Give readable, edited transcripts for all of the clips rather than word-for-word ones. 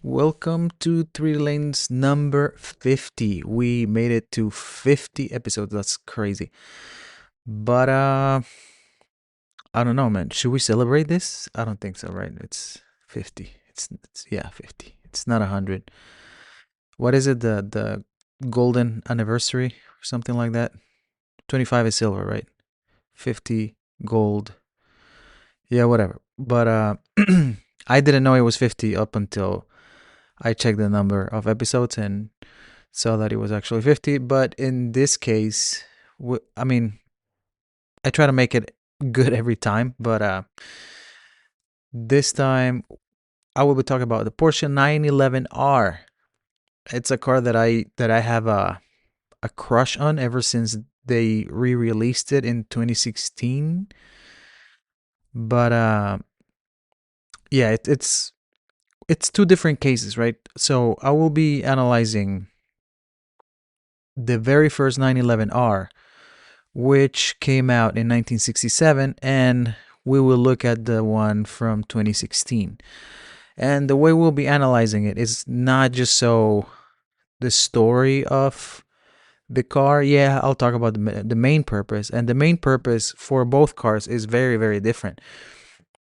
Welcome to 3DLANES number 50. We made it to 50 episodes. That's crazy. But I don't know, man. Should we celebrate this? I don't think so, right? It's 50. It's yeah, 50. It's not 100. What is it? The golden anniversary or something like that? 25 is silver, right? 50 gold. Yeah, whatever. But I didn't know it was 50 up until I checked the number of episodes and saw that it was actually 50. But in this case, I mean, I try to make it good every time, but this time I will be talking about the Porsche 911R. It's a car that I have a crush on ever since they re-released it in 2016. But yeah, it's two different cases, right? So I will be analyzing the very first 911R, which came out in 1967, and we will look at the one from 2016. And the way we'll be analyzing it is not just so the story of the car. Yeah, I'll talk about the main purpose, and the main purpose for both cars is very, very different.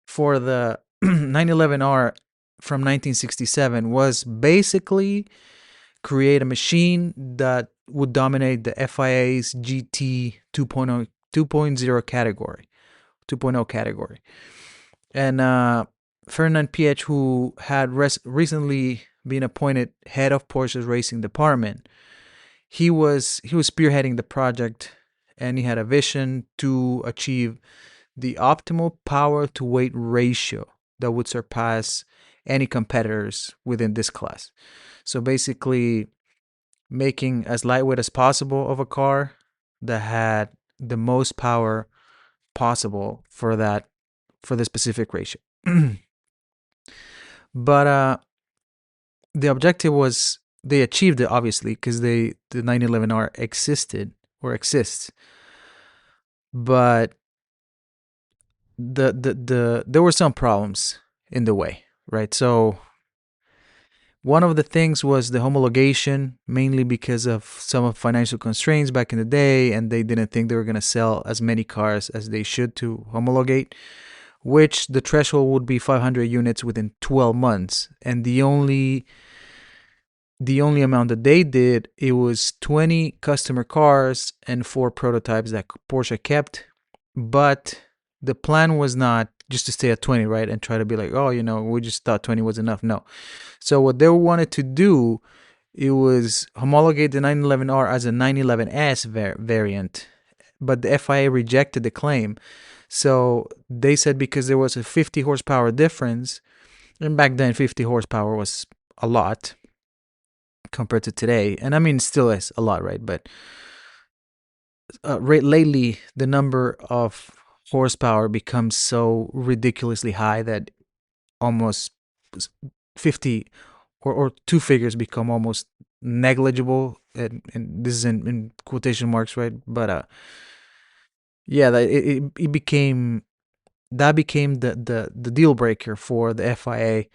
For the 911R from 1967 was basically create a machine that would dominate the FIA's GT 2.0 category. 2.0 category. And Ferdinand Piëch, who had recently been appointed head of Porsche's racing department, he was spearheading the project, and he had a vision to achieve the optimal power to weight ratio that would surpass any competitors within this class. So basically, making as lightweight as possible of a car that had the most power possible for the specific ratio. But the objective was, they achieved it obviously because the 911R existed or exists. But there were some problems in the way, right? So one of the things was the homologation, mainly because of some financial constraints back in the day, and they didn't think they were going to sell as many cars as they should to homologate, which the threshold would be 500 units within 12 months. And the only amount that they did, it was 20 customer cars and 4 prototypes that Porsche kept. But the plan was not just to stay at 20, right? And try to be like, oh, we just thought 20 was enough. No. So what they wanted to do, it was homologate the 911R as a 911S variant. But the FIA rejected the claim. So they said because there was a 50 horsepower difference, and back then 50 horsepower was a lot compared to today. And I mean, still is a lot, right? But lately, the number of horsepower becomes so ridiculously high that almost 50 or two figures become almost negligible. And this is in quotation marks, right? But yeah, it became the deal breaker for the FIA.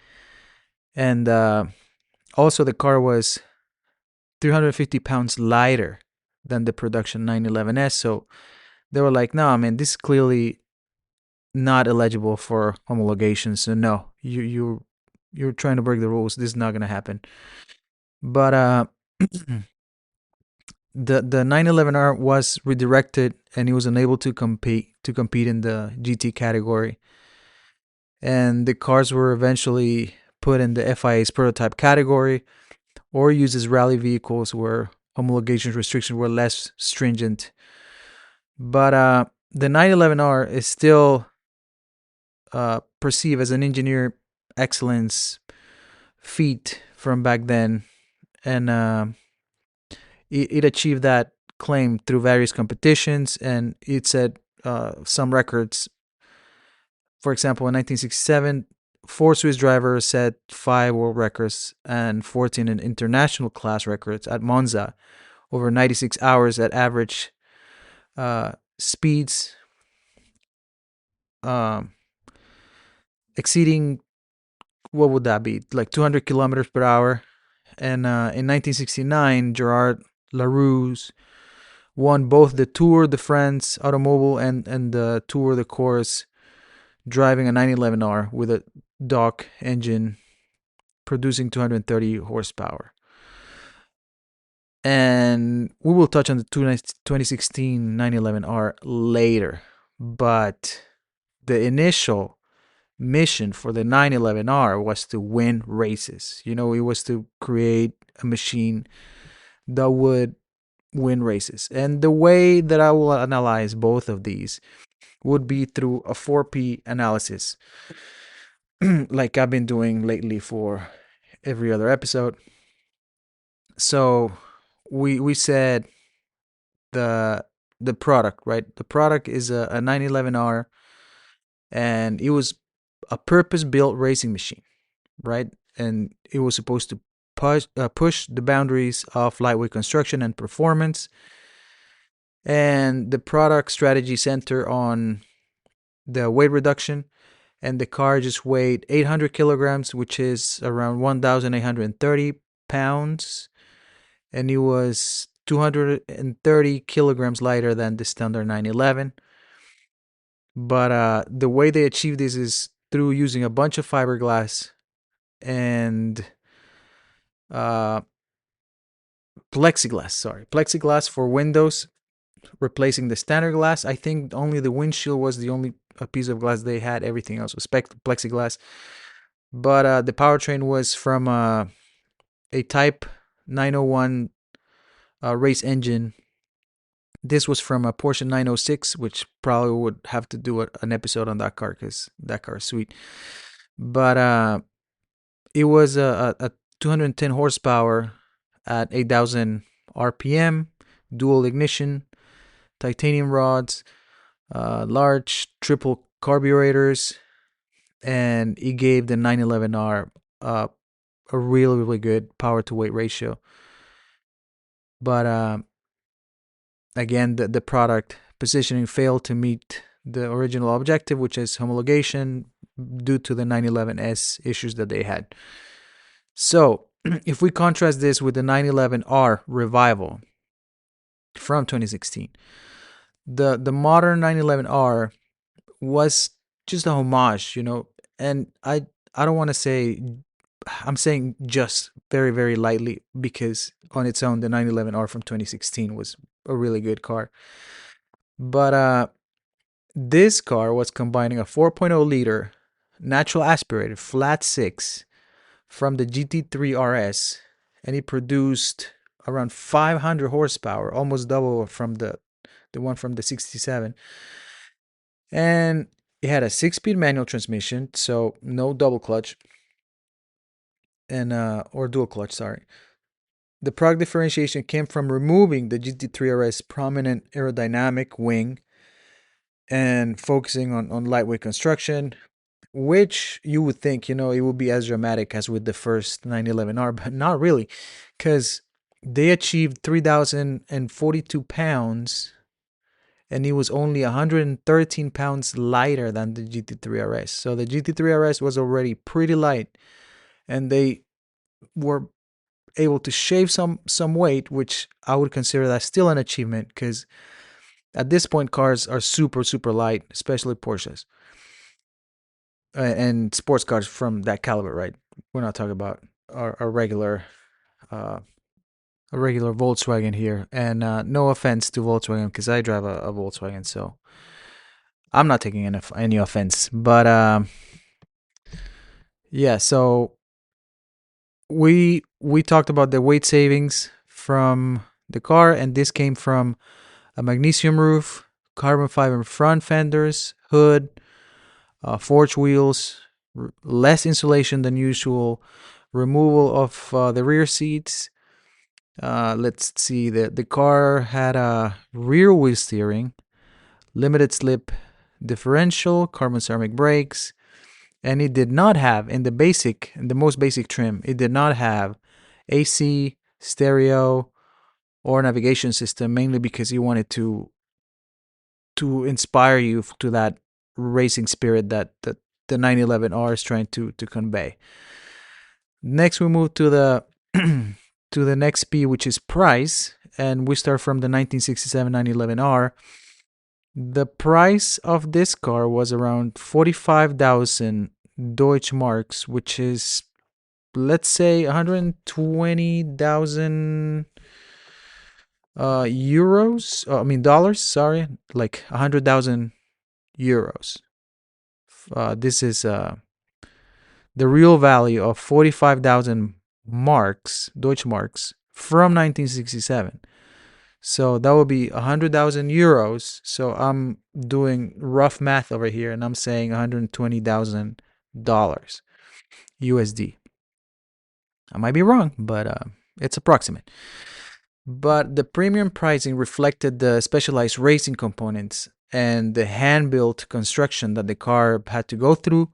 And also the car was 350 pounds lighter than the production 911S. So they were like, no, man, this is clearly not eligible for homologation. So no, you're trying to break the rules. This is not gonna happen. But the 911R was redirected, and he was unable to compete in the GT category. And the cars were eventually put in the FIA's prototype category, or used as rally vehicles where homologation restrictions were less stringent. But the 911R is still perceived as an engineer excellence feat from back then, and it achieved that claim through various competitions, and it set some records. For example, in 1967, 4 Swiss drivers set 5 world records and 14 in international class records at Monza over 96 hours at average speeds exceeding what would that be? Like 200 kilometers per hour. And in 1969, Gerard Larousse won both the Tour de France Automobile and the Tour de Corse, driving a 911R with a Dock engine producing 230 horsepower. And we will touch on the 2016 911R later. But the initial mission for the 911R was to win races. You know, it was to create a machine that would win races. And the way that I will analyze both of these would be through a 4P analysis, like I've been doing lately for every other episode. So we said the product, right? The product is a 911R, and it was a purpose-built racing machine, right? And it was supposed to push the boundaries of lightweight construction and performance. And the product strategy center on the weight reduction, and the car just weighed 800 kilograms, which is around 1,830 pounds, and it was 230 kilograms lighter than the standard 911. But the way they achieved this is through using a bunch of fiberglass and plexiglass for windows, replacing the standard glass. I think only the windshield was the only piece of glass they had. Everything else was plexiglass. But the powertrain was from a Type 901 race engine. This was from a Porsche 906, which probably would have to do an episode on that car because that car is sweet. But it was a 210 horsepower at 8,000 RPM, dual ignition, titanium rods, large triple carburetors, and it gave the 911R a really, really good power to weight ratio. But again, the product positioning failed to meet the original objective, which is homologation, due to the 911S issues that they had. So if we contrast this with the 911R revival from 2016, the modern 911R was just a homage, you know. And I don't want to say, I'm saying just very, very lightly, because on its own the 911R from 2016 was a really good car. But this car was combining a 4.0 liter natural aspirated flat six from the GT3 RS, and it produced around 500 horsepower, almost double from the one from the 67. And it had a 6-speed manual transmission, so no double clutch, and or dual clutch, sorry. The product differentiation came from removing the GT3 RS prominent aerodynamic wing and focusing on lightweight construction, which you would think, you know, it would be as dramatic as with the first 911R, but not really, because they achieved 3,042 pounds, and it was only 113 pounds lighter than the GT3 RS. So the GT3 RS was already pretty light, and they were able to shave some weight, which I would consider that still an achievement, because at this point cars are super, super light, especially Porsches and sports cars from that caliber, right? We're not talking about a regular Volkswagen here. And no offense to Volkswagen, because I drive a Volkswagen, so I'm not taking any offense. But yeah, so we talked about the weight savings from the car, and this came from a magnesium roof, carbon fiber front fenders, hood, forged wheels, less insulation than usual, removal of the rear seats. Let's see, the car had a rear wheel steering, limited slip differential, carbon ceramic brakes, and it did not have, in the most basic trim, it did not have AC, stereo, or navigation system, mainly because he wanted to inspire you to that racing spirit that the 911R is trying to convey. Next, we move to the to the next P, which is price, and we start from the 1967 911R. The price of this car was around 45,000 Deutsche Marks, which is, let's say, 120,000 euros. I mean dollars. Sorry, like 100,000 euros. This is the real value of 45,000 marks, Deutsche Marks, from 1967. So that would be 100,000 euros. So I'm doing rough math over here, and I'm saying $120,000 USD. I might be wrong, but it's approximate. But the premium pricing reflected the specialized racing components and the hand-built construction that the car had to go through,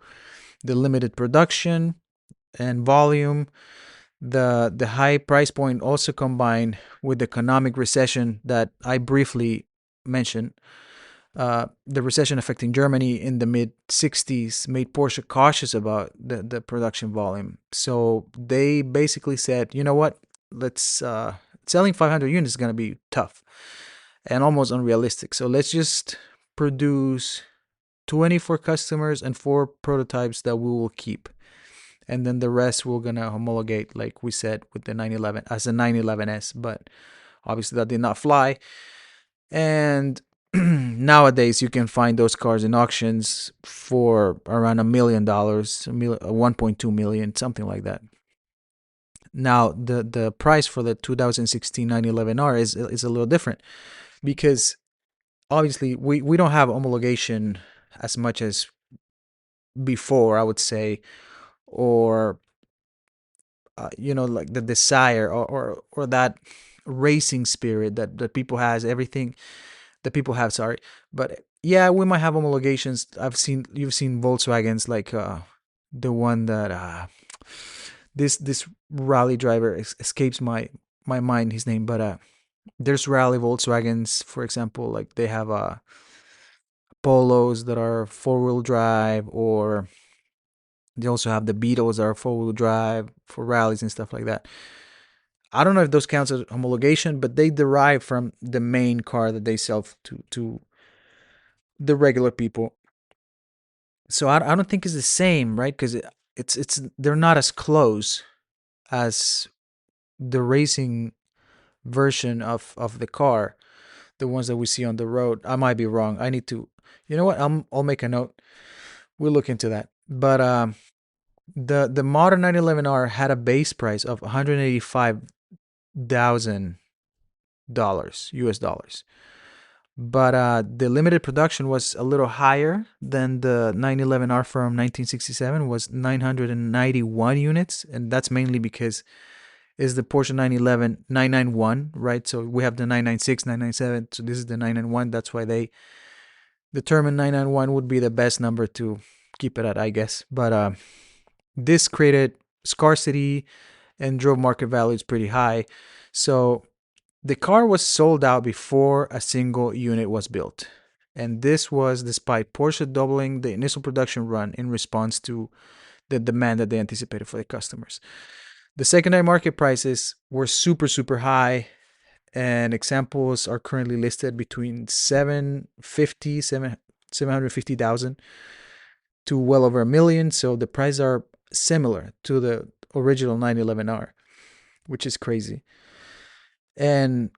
the limited production and volume. The high price point also combined with the economic recession that I briefly mentioned. The recession affecting Germany in the mid-60s made Porsche cautious about the production volume. So they basically said, you know what, let's selling 500 units is going to be tough and almost unrealistic. So let's just produce 24 customers and 4 prototypes that we will keep. And then the rest we're going to homologate, like we said, with the 911 as a 911S. But obviously that did not fly. And nowadays you can find those cars in auctions for around $1 million, 1.2 million, something like that. Now the price for the 2016 911R is a little different, because obviously we don't have homologation as much as before, I would say, or like the desire or that racing spirit that people has, everything that people have, sorry. But yeah, we might have homologations. You've seen Volkswagens, like the one that this rally driver escapes my mind, his name, but there's rally Volkswagens, for example, like they have Polos that are 4-wheel drive, or they also have the Beetles that are 4-wheel drive for rallies and stuff like that. I don't know if those counts as homologation, but they derive from the main car that they sell to the regular people. So I don't think it's the same, right? Because it's they're not as close as the racing version of the car, the ones that we see on the road. I might be wrong. I need to, you know what? I'll make a note. We'll look into that. But the modern 911R had a base price of $185,000 US dollars. But the limited production was a little higher than the 911R from 1967, was 991 units, and that's mainly because it's the Porsche 911 991, right? So we have the 996, 997, so this is the 991. That's why they determined 991 would be the best number to keep it at, I guess. But this created scarcity and drove market values pretty high. So the car was sold out before a single unit was built. And this was despite Porsche doubling the initial production run in response to the demand that they anticipated for the customers. The secondary market prices were super, super high, and examples are currently listed between 750,000 to well over $1 million. So the prices are similar to the original 911R, which is crazy. And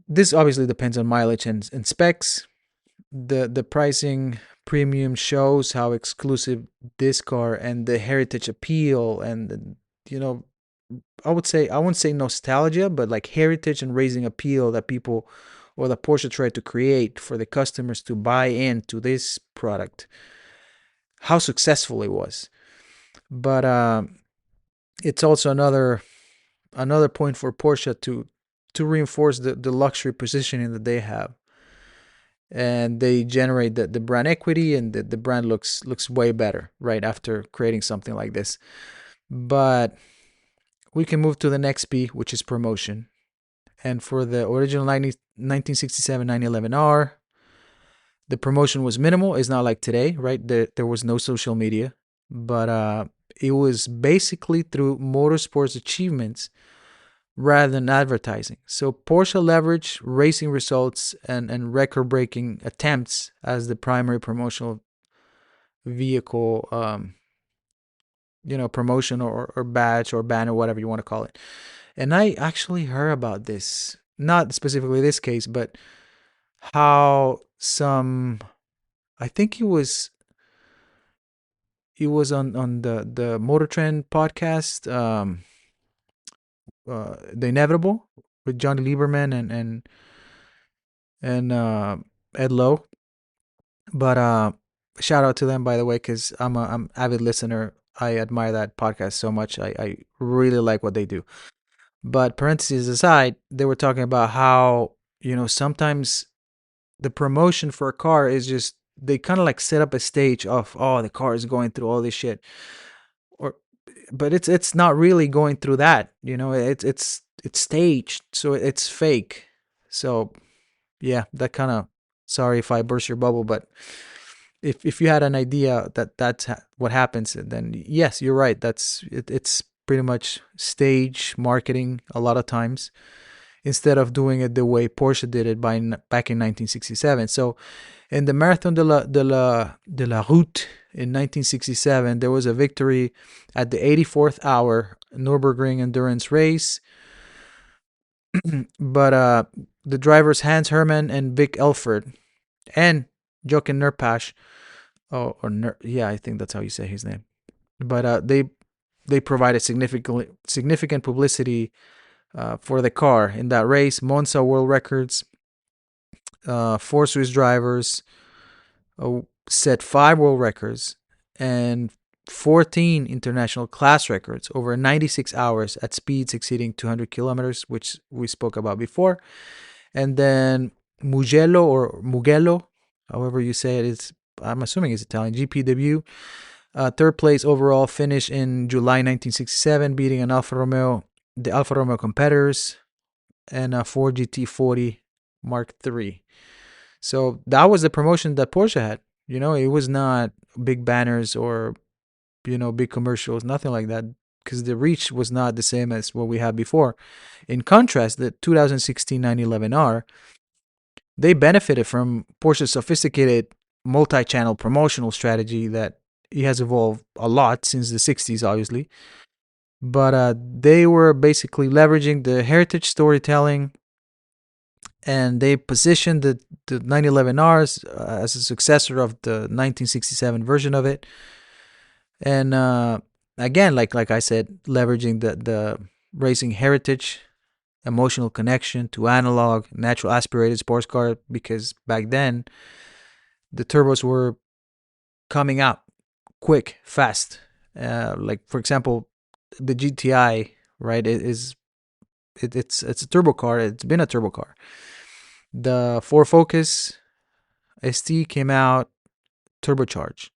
this obviously depends on mileage and specs. The pricing premium shows how exclusive this car and the heritage appeal and I wouldn't say nostalgia, but like heritage and racing appeal that people or the Porsche tried to create for the customers to buy into this product, how successful it was. But it's also another point for Porsche to reinforce the luxury positioning that they have, and they generate the brand equity, and the brand looks way better right after creating something like this. But we can move to the next P, which is promotion. And for the original 1967 911R, The promotion was minimal. It's not like today, right? There was no social media, but it was basically through motorsports achievements rather than advertising. So Porsche leveraged racing results and record-breaking attempts as the primary promotional vehicle, promotion or badge or banner, whatever you want to call it. And I actually heard about this, not specifically this case, but how I think it was on the Motor Trend podcast, The Inevitable with Johnny Lieberman and Ed Lowe. But shout out to them, by the way, because I'm avid listener. I admire that podcast so much. I really like what they do. But parentheses aside, they were talking about how, sometimes the promotion for a car is just, they kind of like set up a stage of, oh, the car is going through all this shit. Or but it's not really going through that, it's staged, so it's fake. So yeah, that kind of, sorry if I burst your bubble, but if you had an idea that that's what happens, then yes, you're right. It's pretty much stage marketing a lot of times, instead of doing it the way Porsche did it back in 1967. So in the Marathon de la Route in 1967, there was a victory at the 84th hour Nürburgring endurance race. But the drivers Hans Hermann and Vic Elford and Jochen Nurpasch, yeah, I think that's how you say his name. But they provided significant publicity for the car in that race. Monza world records, 4 Swiss drivers set 5 world records and 14 international class records over 96 hours at speeds exceeding 200 kilometers, which we spoke about before. And then Mugello, however you say it, I'm assuming it's Italian, GP debut. Third place overall finish in July 1967, beating the Alfa Romeo competitors, and a Ford GT40 Mark III. So that was the promotion that Porsche had. It was not big banners or, big commercials, nothing like that, because the reach was not the same as what we had before. In contrast, the 2016 911R, they benefited from Porsche's sophisticated multi-channel promotional strategy that it has evolved a lot since the 60s, obviously. But they were basically leveraging the heritage storytelling, and they positioned the 911Rs as a successor of the 1967 version of it. And again, like I said, leveraging the racing heritage, emotional connection to analog, natural aspirated sports car, because back then the turbos were coming out quick, fast. Like for example, the GTI, right? It's a turbo car. It's been a turbo car. The Ford Focus ST came out turbocharged.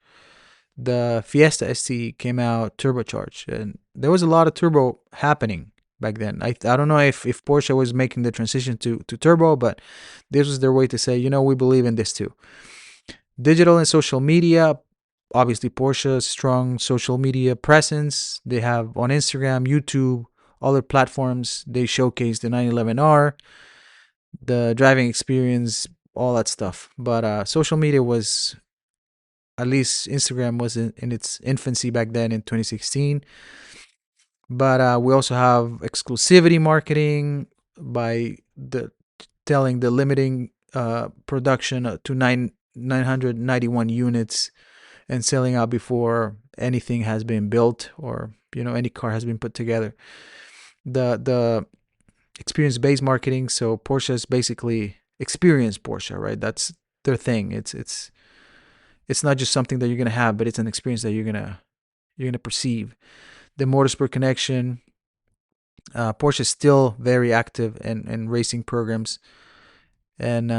The Fiesta ST came out turbocharged, and there was a lot of turbo happening back then. I don't know if Porsche was making the transition to turbo, but this was their way to say, we believe in this too. Digital and social media, obviously Porsche's strong social media presence. They have on Instagram, YouTube, other platforms. They showcase the 911R, the driving experience, all that stuff. But social media was, at least Instagram was in its infancy back then in 2016. But we also have exclusivity marketing by telling the limiting production to 991 units and selling out before anything has been built or any car has been put together. The experience-based marketing, so Porsche is basically experience Porsche, right? That's their thing. It's not just something that you're gonna have, but it's an experience that you're gonna perceive. The motorsport connection. Porsche is still very active in racing programs, and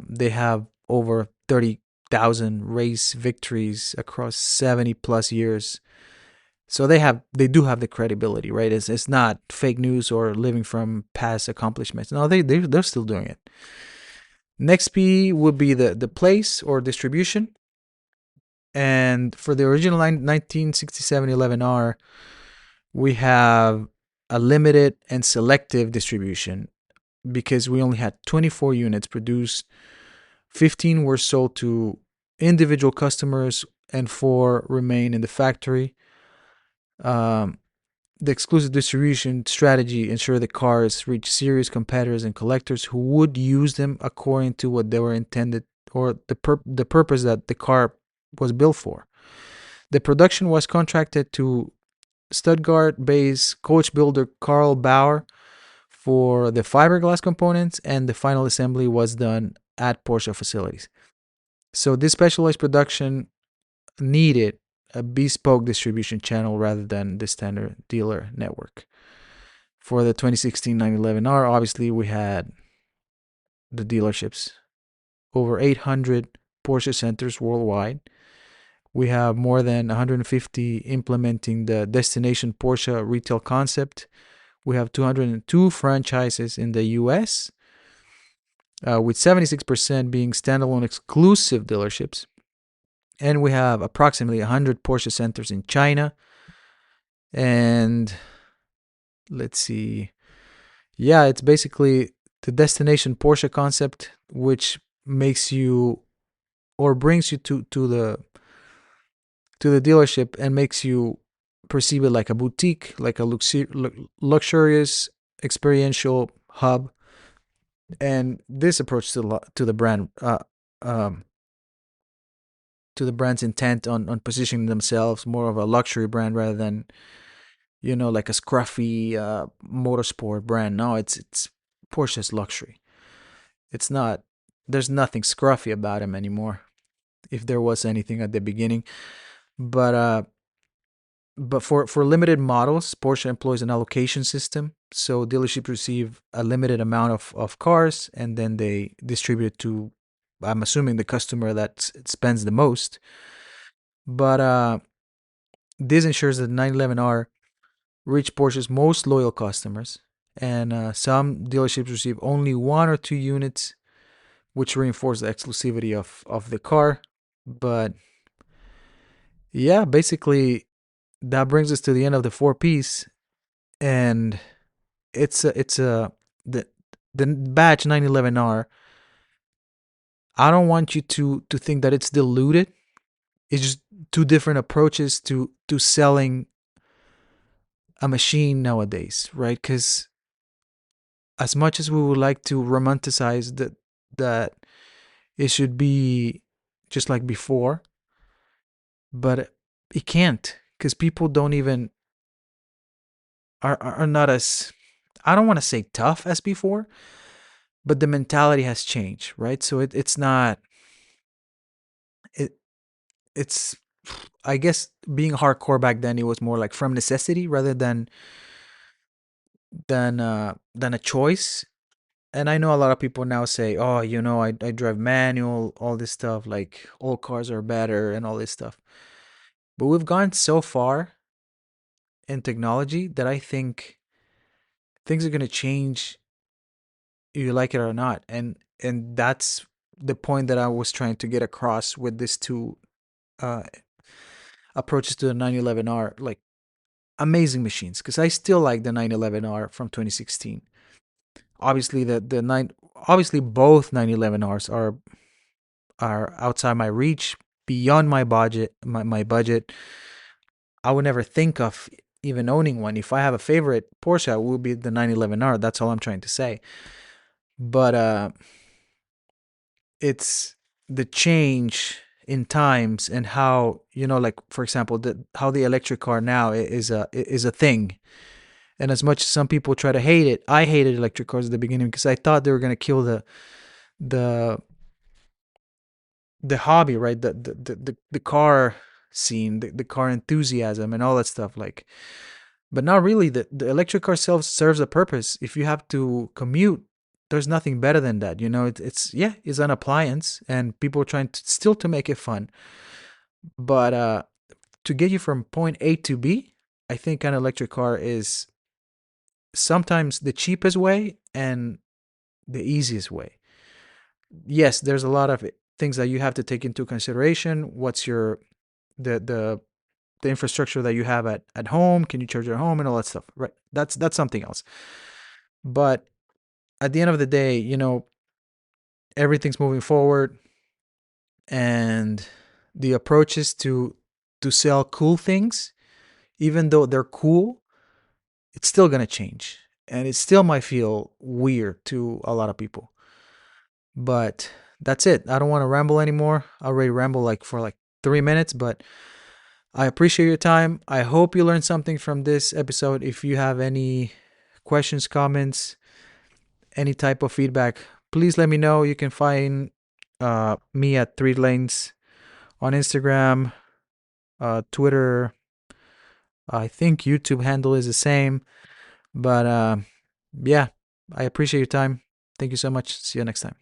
they have over 30,000 race victories across 70 plus years. So they do have the credibility, right? It's not fake news or living from past accomplishments. No, they're still doing it. Next P would be the place or distribution. And for the original 1967 11R, we have a limited and selective distribution because we only had 24 units produced. 15 were sold to individual customers and 4 remain in the factory. The exclusive distribution strategy ensured the cars reach serious competitors and collectors who would use them according to what they were intended, or the purpose that the car was built for. The production was contracted to Stuttgart-based coach builder Karl Bauer for the fiberglass components, and the final assembly was done at Porsche facilities. So this specialized production needed a bespoke distribution channel rather than the standard dealer network. For the 2016 911R, obviously we had the dealerships, over 800 Porsche centers worldwide. We have more than 150 implementing the destination Porsche retail concept. We have 202 franchises in the US, with 76% being standalone exclusive dealerships. And we have approximately 100 Porsche centers in China. And let's see. Yeah, it's basically the destination Porsche concept, which makes you or brings you to the dealership and makes you perceive it like a boutique, like a luxurious experiential hub. And this approach to the brand, to the brand's intent on positioning themselves more of a luxury brand rather than, like a scruffy motorsport brand. No, it's Porsche's luxury. It's not. There's nothing scruffy about him anymore, if there was anything at the beginning. But for limited models, Porsche employs an allocation system. So dealerships receive a limited amount of cars, and then they distribute to, I'm assuming, the customer that spends the most. But this ensures that 911R reach Porsche's most loyal customers, and some dealerships receive only 1 or 2 units, which reinforce the exclusivity of the car. But yeah, basically that brings us to the end of the 4 Ps, and it's the batch 911R. I don't want you to think that it's diluted. It's just two different approaches to selling a machine nowadays, right? Because as much as we would like to romanticize that it should be just like before, but it can't, because people don't even are not as, I don't want to say tough as before, but the mentality has changed, right? So it's not it it's I guess being hardcore back then, it was more like from necessity rather than a choice. And I know a lot of people now say, oh, I drive manual, all this stuff, like all cars are better and all this stuff. But we've gone so far in technology that I think things are going to change, you like it or not. And that's the point that I was trying to get across with these two uh, approaches to the 911R. Like, amazing machines, because I still like the 911R from 2016. Obviously, obviously both 911Rs are outside my reach, beyond my budget. My budget. I would never think of even owning one. If I have a favorite Porsche, it would be the 911R. That's all I'm trying to say. But it's the change in times and how, like, for example, how the electric car now is a thing. And as much as some people try to hate it, I hated electric cars at the beginning because I thought they were going to kill the the hobby, right? The car scene, the car enthusiasm and all that stuff. Like, but not really. The electric car serves a purpose. If you have to commute, there's nothing better than that. It's an appliance, and people are trying still to make it fun. But to get you from point A to B, I think an electric car is sometimes the cheapest way and the easiest way. yes, there's a lot of things that you have to take into consideration. What's your the infrastructure that you have at home? Can you charge at home and all that stuff? Right. That's something else. But at the end of the day, everything's moving forward, and the approach is to sell cool things, even though they're cool, it's still gonna change, and it still might feel weird to a lot of people. But that's it. I don't want to ramble anymore. I already ramble for 3 minutes, but I appreciate your time. I hope you learned something from this episode. If you have any questions, comments, any type of feedback, please let me know. You can find me at 3Lanes on Instagram, Twitter. I think YouTube handle is the same. But yeah, I appreciate your time. Thank you so much. See you next time.